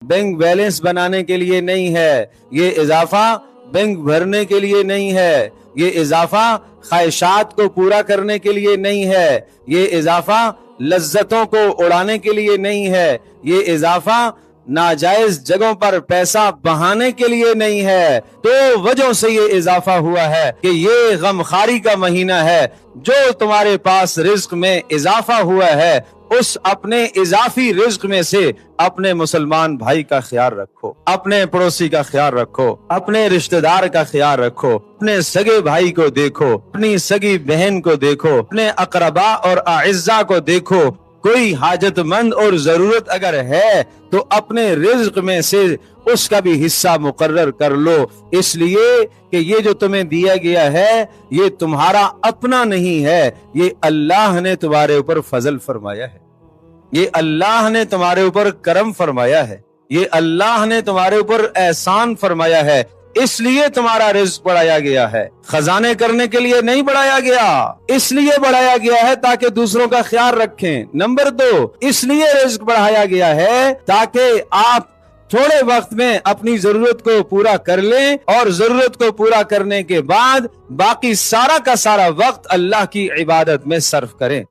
Bank balance बनाने के लिए नहीं है, ये इजाफा बैंक भरने के लिए नहीं है, ये इजाफा ख्वाहिशात को पूरा करने के लिए नहीं है, ये इजाफा लज्जतों को उड़ाने के लिए नहीं है, ये इजाफा नाजायज जगहों पर पैसा बहाने के लिए नहीं है। तो वजह से ये इजाफा हुआ है कि ये गमखारी का महीना है। जो तुम्हारे पास रिज्क में इजाफा हुआ है, उस अपने इजाफी रिज्क में से अपने मुसलमान भाई का ख्याल रखो, अपने पड़ोसी का ख्याल रखो, अपने रिश्तेदार का ख्याल रखो, अपने सगे भाई को देखो, अपनी सगी बहन को देखो, अपने अकरबा और आइज़्ज़ा को देखो। कोई हाजतमंद और जरूरत अगर है तो अपने रिज्क में से उसका भी हिस्सा मुकर्रर कर लो, इसलिए कि ये जो तुम्हें दिया गया है ये तुम्हारा अपना नहीं है, ये अल्लाह ने तुम्हारे ऊपर फजल फरमाया है, ये अल्लाह ने तुम्हारे ऊपर करम फरमाया है, ये अल्लाह ने तुम्हारे ऊपर एहसान फरमाया है, इसलिए तुम्हारा रिज्क बढ़ाया गया है। खजाने करने के लिए नहीं बढ़ाया गया, इसलिए बढ़ाया गया है ताकि दूसरों का ख्याल रखें। नंबर 2, इसलिए रिज्क बढ़ाया गया है ताकि आप थोड़े वक्त में अपनी जरूरत को पूरा कर लें और जरूरत को पूरा करने के बाद बाकी सारा का सारा वक्त अल्लाह की इबादत में सर्फ करें।